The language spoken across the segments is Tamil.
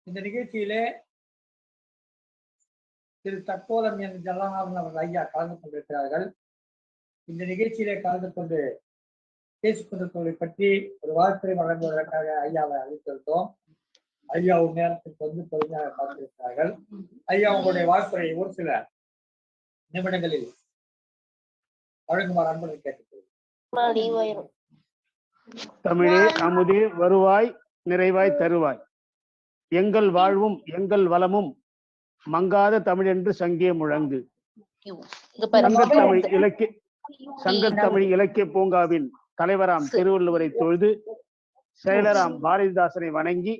இந்த நிகழ்ச்சியிலே திரு தக்கோலம் என் ஜலநாதன் அவர்கள் ஐயா கலந்து கொண்டிருக்கிறார்கள். இந்த நிகழ்ச்சியிலே கலந்து கொண்டு பேசிக் கொண்டிருப்பதை பற்றி ஒரு வாழ்த்துறை வழங்குவதற்காக ஐயாவை அழைத்திருந்தோம். ஐயா ஒரு நேரத்துக்கு வந்து பொறுமையாக பார்த்திருக்கிறார்கள். ஐயா உங்களுடைய வாழ்த்துறையை ஒரு சில நிமிடங்களில் வழங்குமாறு அன்புடன் கேட்டுக்கொள்கிறேன். தமிழே அமுதே வருவாய் நிறைவாய் தருவாய், எங்கள் வாழ்வும் எங்கள் வளமும் மங்காத தமிழ் என்று சங்கே முழங்கு. சங்கத்தமிழ் இலக்கிய பூங்காவின் தலைவராம் திருவள்ளுவரை தொழுது செயலராம் பாரதிதாசனை வணங்கி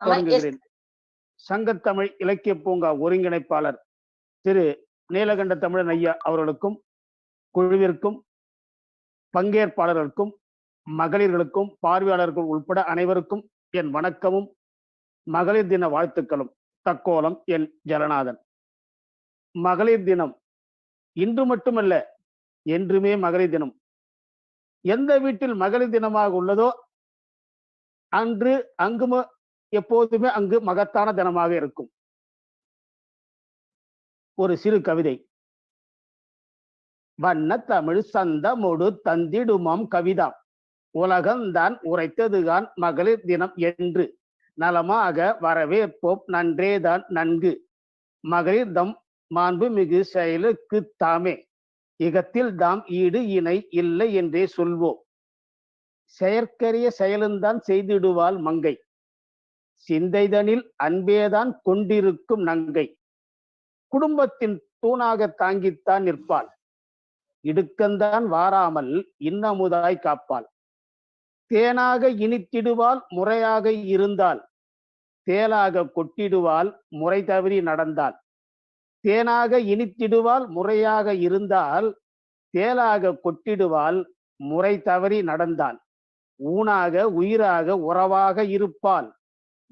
தொடங்குகிறேன். சங்கத்தமிழ் இலக்கிய பூங்கா ஒருங்கிணைப்பாளர் திரு நீலகண்ட தமிழன் ஐயா அவர்களுக்கும் குழுவிற்கும் பங்கேற்பாளர்களுக்கும் மகளிர்களுக்கும் பார்வையாளர்கள் உட்பட அனைவருக்கும் என் வணக்கமும் மகளிர் தின வாழ்த்துக்களும். தக்கோலம் என் ஜலநாதன். மகளிர் தினம் இன்று மட்டுமல்ல, என்றுமே மகளிர் தினம். எந்த வீட்டில் மகளிர் தினமாக உள்ளதோ அன்று அங்கு எப்போதுமே அங்கு மகத்தான தினமாக இருக்கும். ஒரு சிறு கவிதை. வண்ண தமிழ் சந்தமொடு தந்திடுமாம் கவிதாம், உலகம்தான் உரைத்ததுதான் மகளிர் தினம் என்று நலமாக வரவேற்போம் நன்றேதான் நன்கு, மகளிர் தம் மாண்புமிகு செயலுக்கு தாமே இகத்தில் தாம் ஈடு இணை இல்லை என்றே சொல்வோம். செயற்கரிய செயலுந்தான் செய்திடுவாள் மங்கை, சிந்தைதனில் அன்பேதான் கொண்டிருக்கும் நங்கை, குடும்பத்தின் தூணாக தாங்கித்தான் நிற்பாள், இடுக்கந்தான் வாராமல் இன்னமுதாய் காப்பாள், தேனாக இனித்திடுவாள் முறையாக இருந்தால், தேலாக கொட்டிடுவாள் முறை தவறி நடந்தாள், தேனாக இனித்திடுவாள் முறையாக இருந்தால், தேலாக கொட்டிடுவாள் முறை தவறி நடந்தாள், ஊனாக உயிராக உறவாக இருப்பாள்,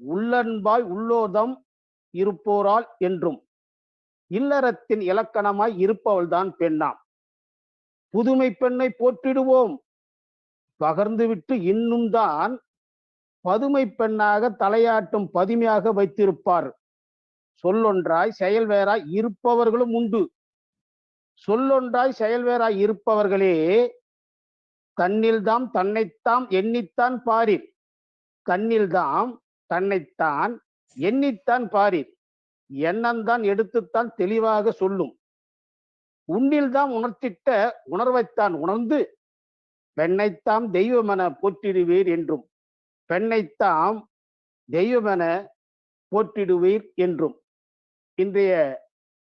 உள்ளன்பாய் உள்ளோதம் இருப்போரால் என்றும், இல்லறத்தின் இலக்கணமாய் இருப்பவள்தான் பெண்ணாம், புதுமை பெண்ணை போற்றிடுவோம் பகர்ந்துவிட்டு இன்னும் தான் பதுமை பெண்ணாக தலையாட்டும் பதுமையாக வைத்திருப்பார். சொல்லொன்றாய் செயல் வேறாய் இருப்பவர்களும் உண்டு. சொல்லொன்றாய் செயல் வேறாய் இருப்பவர்களே தன்னில்தாம் தன்னைத்தாம் எண்ணித்தான் பாரில், தன்னில்தாம் தன்னைத்தான் எண்ணித்தான் பாரில், எண்ணந்தான் எடுத்துத்தான் தெளிவாக சொல்லும், உன்னில்தான் உணர்த்திட்ட உணர்வைத்தான் உணர்ந்து பெண்ணைத்தாம் தெய்வமென போற்றிடுவீர் என்றும், பெண்ணைத்தாம் தெய்வமென போற்றிடுவீர் என்றும். இன்றைய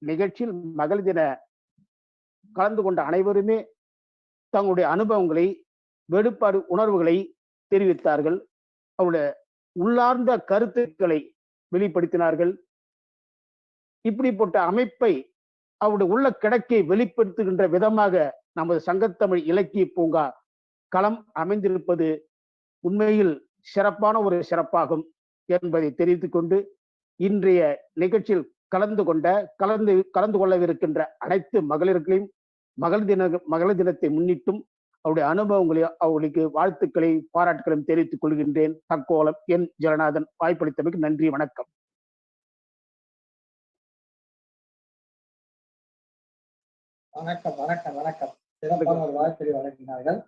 நிகழ்ச்சியில் மகளிர் தின கலந்து கொண்ட அனைவருமே தங்களுடைய அனுபவங்களை வெளிப்பாடு உணர்வுகளை தெரிவித்தார்கள். அவருடைய உள்ளார்ந்த கருத்துக்களை வெளிப்படுத்தினார்கள். இப்படிப்பட்ட அமைப்பை அவருடைய உள்ள கிடக்கை வெளிப்படுத்துகின்ற விதமாக நமது சங்கத்தமிழ் இலக்கிய பூங்கா களம் அமைந்திருப்பது உண்மையில் சிறப்பான ஒரு சிறப்பாகும் என்பதை தெரிவித்துக் கொண்டு, இன்றைய நிகழ்ச்சியில் கலந்து கொள்ளவிருக்கின்ற அனைத்து மகளிர்களையும் மகளிர் தினத்தை முன்னிட்டும் அவருடைய அனுபவங்களை அவர்களுக்கு வாழ்த்துக்களை பாராட்டுகளையும் தெரிவித்துக் கொள்கின்றேன். தக்கோலம் என் ஜலநாதன். வாய்ப்பளித்தமைக்கு நன்றி, வணக்கம். வணக்கம் வணக்கம் வணக்கம். சிறப்பான ஒரு வாழ்த்துறை வழங்கினார்கள்.